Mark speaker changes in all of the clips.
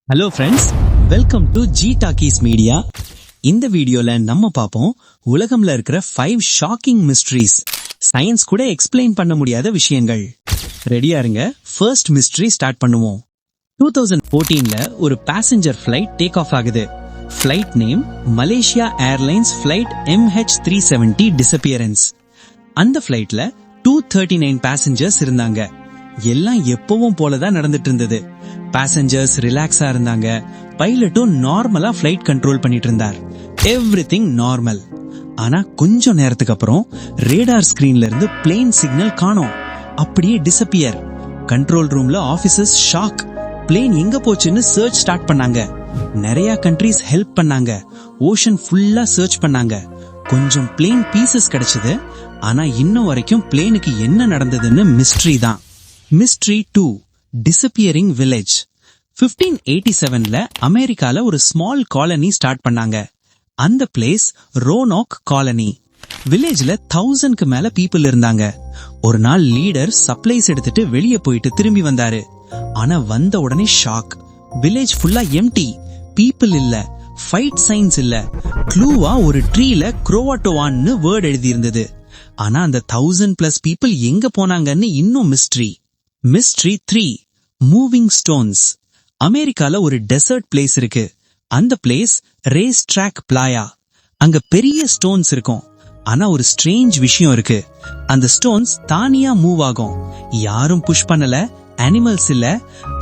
Speaker 1: Hello friends, welcome to G talkies media. இந்த வீடியோல நம்ம பாப்போம் உலகம்ல இருக்கிற 5 ஷாக்கிங் மிஸ்ட்ரீஸ், சயின்ஸ் கூட எக்ஸ்பிளைன் பண்ண முடியாத விஷயங்கள். ரெடியா இருங்க, ஃபர்ஸ்ட் மிஸ்ட்ரி ஸ்டார்ட் பண்ணுவோம். 2014ல ஒரு பேசஞ்சர் ஃபிளைட் டேக் ஆஃப் ஆகுது. Flight name Malaysia airlines flight MH370 disappearance. அந்த ஃபிளைட்ல 239 பேசஞ்சர்ஸ் இருந்தாங்க. எல்லாம் எப்பவும் போலதான் நடந்துட்டு இருந்தது. பேசஞ்சர்ஸ் ரிலாக்ஸா இருந்தாங்க. பைலட்டும் நார்மலா ஃபிளைட் கண்ட்ரோல் பண்ணிட்டு இருந்தார். Everything normal. ஆனா கொஞ்ச நேரத்துக்கு அப்புறம் ரேடார் ஸ்கிரீன்ல இருந்து பிளேன் சிக்னல் காணோம். அப்படியே டிசப்பியர். கண்ட்ரோல் ரூம்ல ஆபீசர்ஸ் ஷாக். பிளேன் எங்க போச்சுன்னு சர்ச் ஸ்டார்ட் பண்ணாங்க. நிறைய கண்ட்ரீஸ் ஹெல்ப் பண்ணாங்க. ஓஷன் ஃபுல்லா சர்ச் பண்ணாங்க. கொஞ்சம் பிளேன் பீசஸ் கிடைச்சது. ஆனா இன்னும் வரைக்கும் பிளேனுக்கு என்ன நடந்ததுன்னு மிஸ்ட்ரி தான். Mystery 2, disappearing village. 1587ல அமெரிக்கால ஒரு ஸ்மால் காலனி ஸ்டார்ட் பண்ணாங்க. அந்த பிளேஸ் ரோனாக் காலனி. வில்லேஜ்ல 1000க்கு மேல பீப்புள் இருந்தாங்க. ஒரு நாள் லீடர் சப்ளைஸ் எடுத்துட்டு வெளியே போயிட்டு திரும்பி வந்தாரு. ஆனா வந்த உடனே ஷாக். வில்லேஜ் ஃபுல்லா எம்டி. பீப்புள் இல்ல, ஃபைட் சைன்ஸ் இல்ல. க்ளூவா ஒரு ட்ரீல குரோவாட்டோவான்னு வேர்ட் எழுதி இருந்தது. ஆனா அந்த 1000+ பீப்புள் எங்க போனாங்கன்னு இன்னும் மிஸ்ட்ரி. Mystery 3, moving stones. அமெரிக்கால ஒரு டெசர்ட் பிளேஸ் இருக்கு. அந்த பிளேஸ் ரேஸ் ட்ராக் பிளாயா. அங்க பெரிய ஸ்டோன்ஸ் இருக்கும். ஆனா ஒரு ஸ்ட்ரேஞ்ச் விஷயம் இருக்கு. அந்த ஸ்டோன்ஸ் தானியா மூவ் ஆகும். யாரும் புஷ் பண்ணல, அனிமல்ஸ் இல்ல.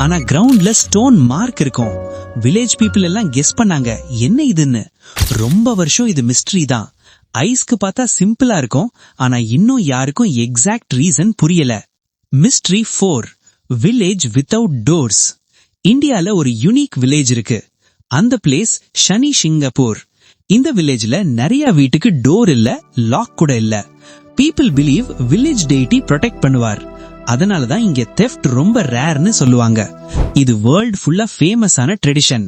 Speaker 1: ஆனா கிரவுண்ட்ல ஸ்டோன் மார்க் இருக்கும். வில்லேஜ் பீப்புள் எல்லாம் கெஸ் பண்ணாங்க என்ன இதுன்னு. ரொம்ப வருஷம் இது மிஸ்ட்ரி தான். ஐஸ்க்கு பார்த்தா சிம்பிளா இருக்கும். ஆனா இன்னும் யாருக்கும் எக்ஸாக்ட் ரீசன் புரியல. Mystery 4, village without doors. இந்தியால ஒரு யூனிக் வில்லேஜ் இருக்கு. அந்த பிளேஸ் ஷனி சிங்கப்பூர். இந்த வில்லேஜ்ல நிறைய வீட்டுக்கு டோர் இல்ல, லாக் கூட இல்ல. People believe village deity protect பண்ணுவார். அதனாலதான் இங்க தெஃப்ட் ரொம்ப ரேர்னு சொல்லுவாங்க. இது வேர்ல்ட் ஃபுல்லா ஃபேமஸான ட்ரெடிஷன்.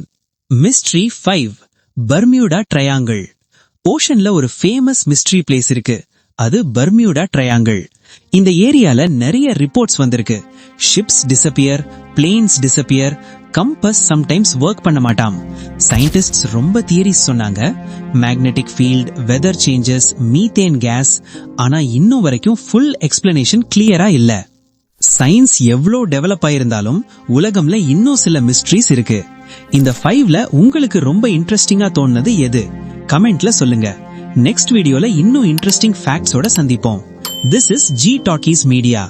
Speaker 1: Mystery 5, Bermuda triangle. ஓஷன்ல ஒரு ஃபேமஸ் மிஸ்ட்ரி பிளேஸ் இருக்கு. அது பர்மியூடா ட்ரையாங்கிள். இந்த ஏரியால நிறைய ரிப்போர்ட்ஸ் வந்திருக்கு. Ships disappear, planes disappear, compass sometimes work பண்ண மாட்டாம். சயின்டிஸ்ட்ஸ் ரொம்ப தியரிஸ் சொன்னாங்க. Magnetic field, weather changes, methane gas. ஆனா இன்னும் வரைக்கும் ஃபுல் எக்ஸ்பிளனேஷன் கிளியரா இல்ல. சயின்ஸ் எவ்வளோ டெவலப் ஆயிருந்தாலும் உலகம்ல இன்னும் சில மிஸ்ட்ரிஸ் இருக்கு. இந்த 5ல உங்களுக்கு ரொம்ப இன்ட்ரெஸ்டிங்கா தோணுனது எது? கமெண்ட்ல சொல்லுங்க. நெக்ஸ்ட் வீடியோல இன்னும் இன்ட்ரெஸ்டிங் ஃபேக்ட்ஸோட சந்திப்போம். This is G Talkies Media.